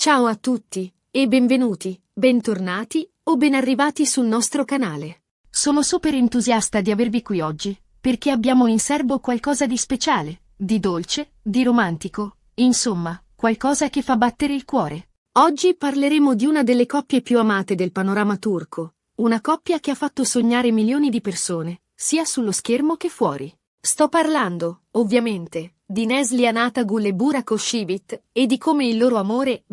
Ciao a tutti, e benvenuti, bentornati o ben arrivati sul nostro canale. Sono super entusiasta di avervi qui oggi, perché abbiamo in serbo qualcosa di speciale, di dolce, di romantico, insomma, qualcosa che fa battere il cuore. Oggi parleremo di una delle coppie più amate del panorama turco, una coppia che ha fatto sognare milioni di persone, sia sullo schermo che fuori. Sto parlando, ovviamente, di Neslihan Atagul e Burak Özçivit, e di come il loro amore,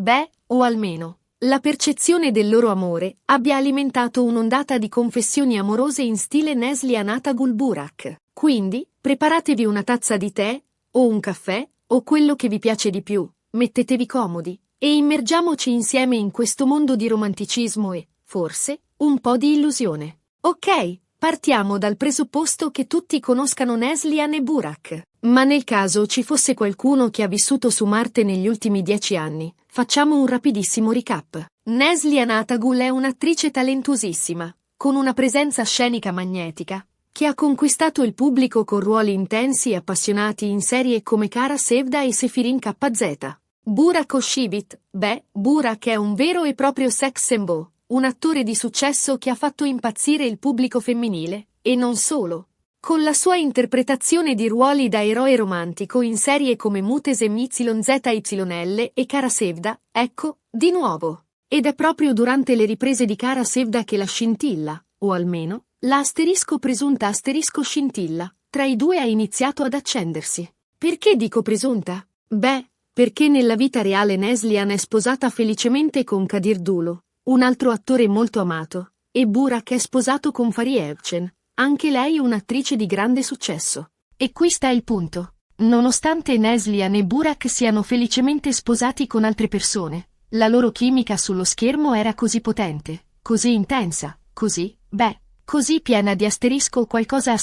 o almeno, la percezione del loro amore, abbia alimentato un'ondata di confessioni amorose in stile Neslihan Atagul Burak. Quindi, preparatevi una tazza di tè, o un caffè, o quello che vi piace di più, mettetevi comodi, e immergiamoci insieme in questo mondo di romanticismo e, forse, un po' di illusione. Ok, partiamo dal presupposto che tutti conoscano Neslihan e Burak. Ma nel caso ci fosse qualcuno che ha vissuto su Marte negli ultimi 10 anni, facciamo un rapidissimo recap. Neslihan Atagul è un'attrice talentuosissima, con una presenza scenica magnetica, che ha conquistato il pubblico con ruoli intensi e appassionati in serie come Kara Sevda e Sefirin KZ. Burak Özçivit, Burak è un vero e proprio sex symbol, un attore di successo che ha fatto impazzire il pubblico femminile, e non solo. Con la sua interpretazione di ruoli da eroe romantico in serie come Muhteşem Yüzyıl e Kara Sevda, ecco, di nuovo. Ed è proprio durante le riprese di Kara Sevda che la scintilla, o almeno, la presunta scintilla, tra i due ha iniziato ad accendersi. Perché dico presunta? Perché nella vita reale Neslihan è sposata felicemente con Kadir Dulo, un altro attore molto amato, e Burak è sposato con Fariye Evcen, anche lei un'attrice di grande successo. E qui sta il punto. Nonostante Neslihan e Burak siano felicemente sposati con altre persone, la loro chimica sullo schermo era così potente, così intensa, così piena di qualcosa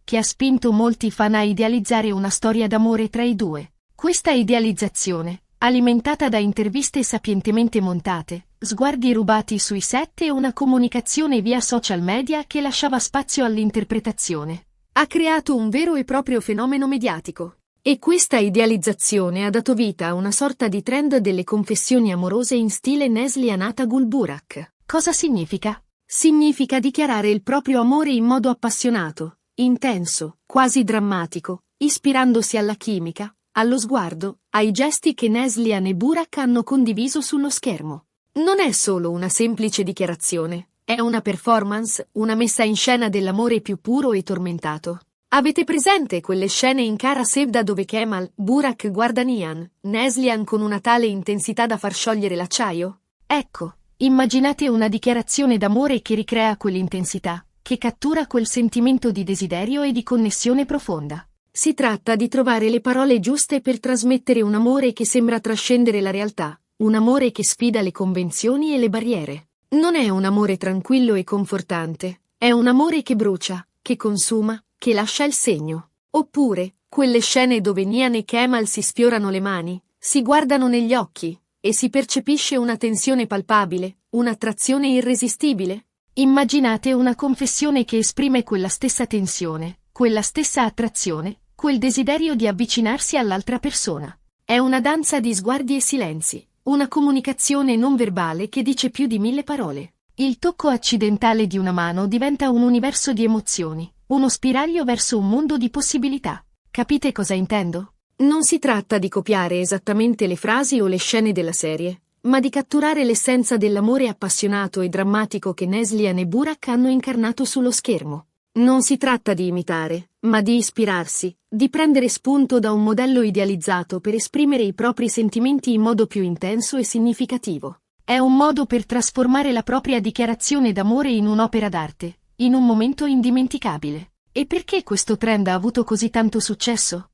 che ha spinto molti fan a idealizzare una storia d'amore tra i due. Questa idealizzazione, alimentata da interviste sapientemente montate, sguardi rubati sui set e una comunicazione via social media che lasciava spazio all'interpretazione, ha creato un vero e proprio fenomeno mediatico. E questa idealizzazione ha dato vita a una sorta di trend delle confessioni amorose in stile Neslihan Atagul Burak. Cosa significa? Significa dichiarare il proprio amore in modo appassionato, intenso, quasi drammatico, ispirandosi alla chimica, allo sguardo, ai gesti che Neslihan e Burak hanno condiviso sullo schermo. Non è solo una semplice dichiarazione, è una performance, una messa in scena dell'amore più puro e tormentato. Avete presente quelle scene in Kara Sevda dove Kemal, Burak guarda Neslihan con una tale intensità da far sciogliere l'acciaio? Ecco, immaginate una dichiarazione d'amore che ricrea quell'intensità, che cattura quel sentimento di desiderio e di connessione profonda. Si tratta di trovare le parole giuste per trasmettere un amore che sembra trascendere la realtà, un amore che sfida le convenzioni e le barriere. Non è un amore tranquillo e confortante, è un amore che brucia, che consuma, che lascia il segno. Oppure, quelle scene dove Nihan e Kemal si sfiorano le mani, si guardano negli occhi, e si percepisce una tensione palpabile, un'attrazione irresistibile. Immaginate una confessione che esprime quella stessa tensione, quella stessa attrazione, quel desiderio di avvicinarsi all'altra persona. È una danza di sguardi e silenzi, una comunicazione non verbale che dice più di 1000 parole. Il tocco accidentale di una mano diventa un universo di emozioni, uno spiraglio verso un mondo di possibilità. Capite cosa intendo? Non si tratta di copiare esattamente le frasi o le scene della serie, ma di catturare l'essenza dell'amore appassionato e drammatico che Neslihan e Burak hanno incarnato sullo schermo. Non si tratta di imitare, ma di ispirarsi, di prendere spunto da un modello idealizzato per esprimere i propri sentimenti in modo più intenso e significativo. È un modo per trasformare la propria dichiarazione d'amore in un'opera d'arte, in un momento indimenticabile. E perché questo trend ha avuto così tanto successo?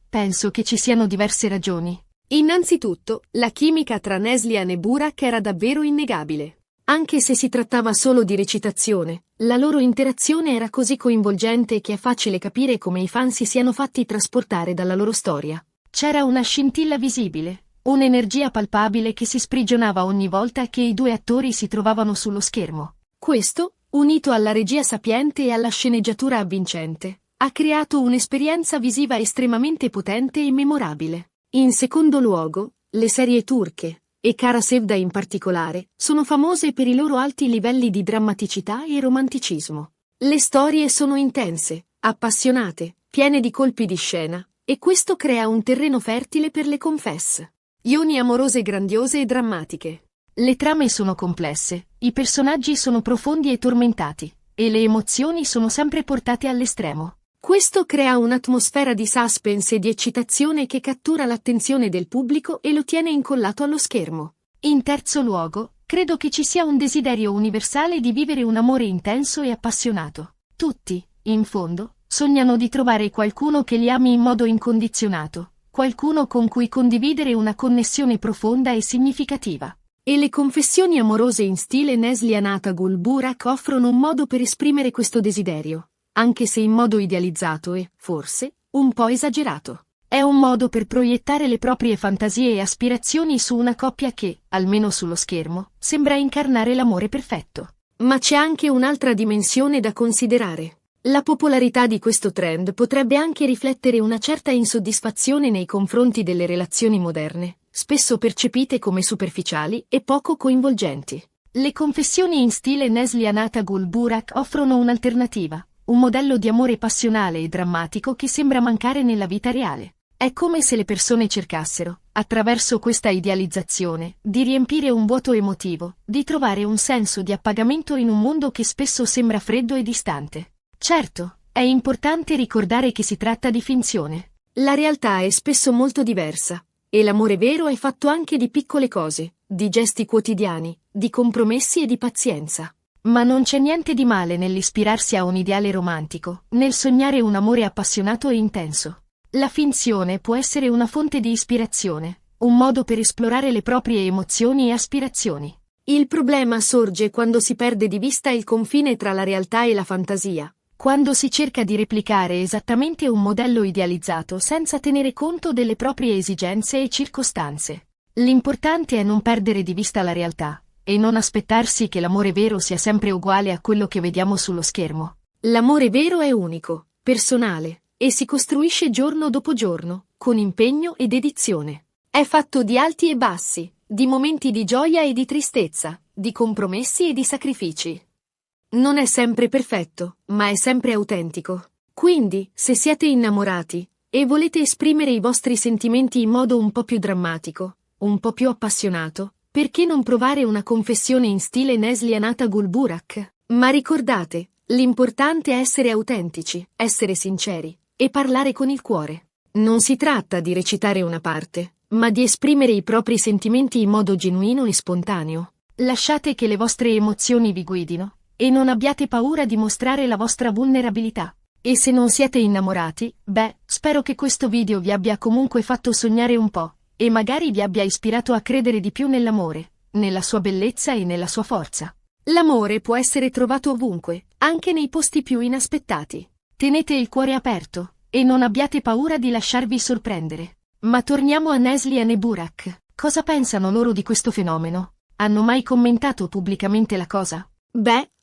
Penso che ci siano diverse ragioni. Innanzitutto, la chimica tra Neslihan e Burak era davvero innegabile. Anche se si trattava solo di recitazione, la loro interazione era così coinvolgente che è facile capire come i fan si siano fatti trasportare dalla loro storia. C'era una scintilla visibile, un'energia palpabile che si sprigionava ogni volta che i due attori si trovavano sullo schermo. Questo, unito alla regia sapiente e alla sceneggiatura avvincente, ha creato un'esperienza visiva estremamente potente e memorabile. In secondo luogo, le serie turche, e Cara Sevda in particolare, sono famose per i loro alti livelli di drammaticità e romanticismo. Le storie sono intense, appassionate, piene di colpi di scena, e questo crea un terreno fertile per le confesse. Ioni amorose grandiose e drammatiche. Le trame sono complesse, i personaggi sono profondi e tormentati, e le emozioni sono sempre portate all'estremo. Questo crea un'atmosfera di suspense e di eccitazione che cattura l'attenzione del pubblico e lo tiene incollato allo schermo. In terzo luogo, credo che ci sia un desiderio universale di vivere un amore intenso e appassionato. Tutti, in fondo, sognano di trovare qualcuno che li ami in modo incondizionato, qualcuno con cui condividere una connessione profonda e significativa. E le confessioni amorose in stile Neslihan Atagul Burak offrono un modo per esprimere questo desiderio, anche se in modo idealizzato e, forse, un po' esagerato. È un modo per proiettare le proprie fantasie e aspirazioni su una coppia che, almeno sullo schermo, sembra incarnare l'amore perfetto. Ma c'è anche un'altra dimensione da considerare. La popolarità di questo trend potrebbe anche riflettere una certa insoddisfazione nei confronti delle relazioni moderne, spesso percepite come superficiali e poco coinvolgenti. Le confessioni in stile Neslihan Atagul Burak offrono un'alternativa, un modello di amore passionale e drammatico che sembra mancare nella vita reale. È come se le persone cercassero, attraverso questa idealizzazione, di riempire un vuoto emotivo, di trovare un senso di appagamento in un mondo che spesso sembra freddo e distante. Certo, è importante ricordare che si tratta di finzione. La realtà è spesso molto diversa, e l'amore vero è fatto anche di piccole cose, di gesti quotidiani, di compromessi e di pazienza. Ma non c'è niente di male nell'ispirarsi a un ideale romantico, nel sognare un amore appassionato e intenso. La finzione può essere una fonte di ispirazione, un modo per esplorare le proprie emozioni e aspirazioni. Il problema sorge quando si perde di vista il confine tra la realtà e la fantasia. Quando si cerca di replicare esattamente un modello idealizzato senza tenere conto delle proprie esigenze e circostanze. L'importante è non perdere di vista la realtà, e non aspettarsi che l'amore vero sia sempre uguale a quello che vediamo sullo schermo. L'amore vero è unico, personale, e si costruisce giorno dopo giorno, con impegno e dedizione. È fatto di alti e bassi, di momenti di gioia e di tristezza, di compromessi e di sacrifici. Non è sempre perfetto, ma è sempre autentico. Quindi, se siete innamorati, e volete esprimere i vostri sentimenti in modo un po' più drammatico, un po' più appassionato, perché non provare una confessione in stile Neslihan Atagul Burak? Ma ricordate, l'importante è essere autentici, essere sinceri, e parlare con il cuore. Non si tratta di recitare una parte, ma di esprimere i propri sentimenti in modo genuino e spontaneo. Lasciate che le vostre emozioni vi guidino, e non abbiate paura di mostrare la vostra vulnerabilità. E se non siete innamorati, spero che questo video vi abbia comunque fatto sognare un po', e magari vi abbia ispirato a credere di più nell'amore, nella sua bellezza e nella sua forza. L'amore può essere trovato ovunque, anche nei posti più inaspettati. Tenete il cuore aperto, e non abbiate paura di lasciarvi sorprendere. Ma torniamo a Neslihan e Burak. Cosa pensano loro di questo fenomeno? Hanno mai commentato pubblicamente la cosa?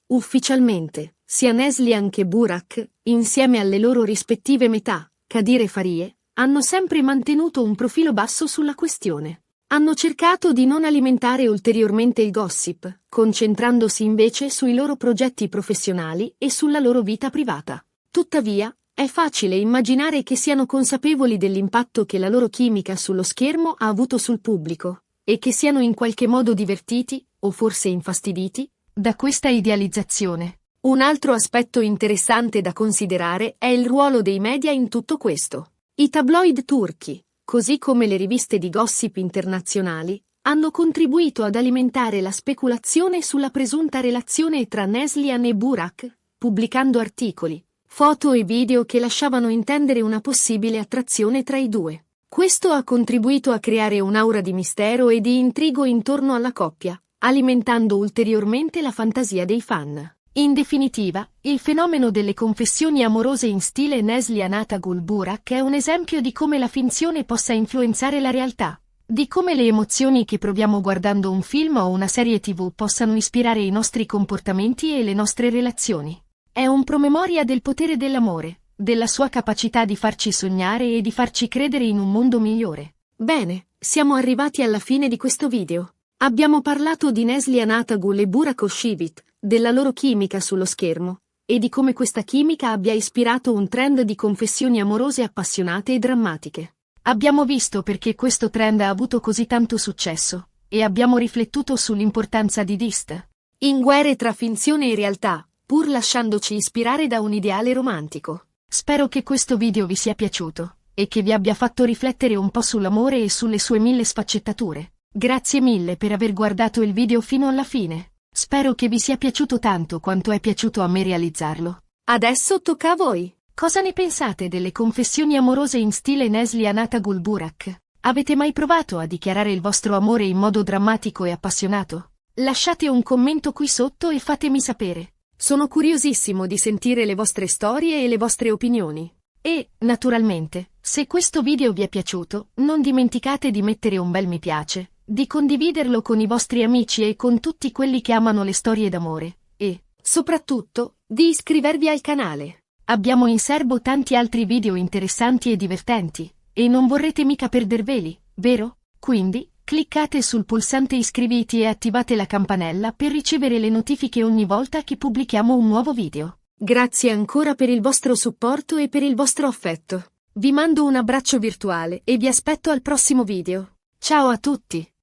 Ufficialmente, sia Neslihan che Burak, insieme alle loro rispettive metà, Kadir e Farie, hanno sempre mantenuto un profilo basso sulla questione. Hanno cercato di non alimentare ulteriormente il gossip, concentrandosi invece sui loro progetti professionali e sulla loro vita privata. Tuttavia, è facile immaginare che siano consapevoli dell'impatto che la loro chimica sullo schermo ha avuto sul pubblico, e che siano in qualche modo divertiti, o forse infastiditi, da questa idealizzazione. Un altro aspetto interessante da considerare è il ruolo dei media in tutto questo. I tabloid turchi, così come le riviste di gossip internazionali, hanno contribuito ad alimentare la speculazione sulla presunta relazione tra Neslihan e Burak, pubblicando articoli, foto e video che lasciavano intendere una possibile attrazione tra i due. Questo ha contribuito a creare un'aura di mistero e di intrigo intorno alla coppia, alimentando ulteriormente la fantasia dei fan. In definitiva, il fenomeno delle confessioni amorose in stile Neslihan Atagul Burak è un esempio di come la finzione possa influenzare la realtà, di come le emozioni che proviamo guardando un film o una serie TV possano ispirare i nostri comportamenti e le nostre relazioni. È un promemoria del potere dell'amore, della sua capacità di farci sognare e di farci credere in un mondo migliore. Bene, siamo arrivati alla fine di questo video. Abbiamo parlato di Neslihan Atagul e Burak Özçivit, della loro chimica sullo schermo, e di come questa chimica abbia ispirato un trend di confessioni amorose appassionate e drammatiche. Abbiamo visto perché questo trend ha avuto così tanto successo, e abbiamo riflettuto sull'importanza di Dist in guerre tra finzione e realtà, pur lasciandoci ispirare da un ideale romantico. Spero che questo video vi sia piaciuto, e che vi abbia fatto riflettere un po' sull'amore e sulle sue 1000 sfaccettature. Grazie mille per aver guardato il video fino alla fine. Spero che vi sia piaciuto tanto quanto è piaciuto a me realizzarlo. Adesso tocca a voi. Cosa ne pensate delle confessioni amorose in stile Neslihan Atagul Burak? Avete mai provato a dichiarare il vostro amore in modo drammatico e appassionato? Lasciate un commento qui sotto e fatemi sapere. Sono curiosissimo di sentire le vostre storie e le vostre opinioni. E, naturalmente, se questo video vi è piaciuto, non dimenticate di mettere un bel mi piace, di condividerlo con i vostri amici e con tutti quelli che amano le storie d'amore, e, soprattutto, di iscrivervi al canale. Abbiamo in serbo tanti altri video interessanti e divertenti, e non vorrete mica perderveli, vero? Quindi, cliccate sul pulsante iscriviti e attivate la campanella per ricevere le notifiche ogni volta che pubblichiamo un nuovo video. Grazie ancora per il vostro supporto e per il vostro affetto. Vi mando un abbraccio virtuale e vi aspetto al prossimo video. Ciao a tutti!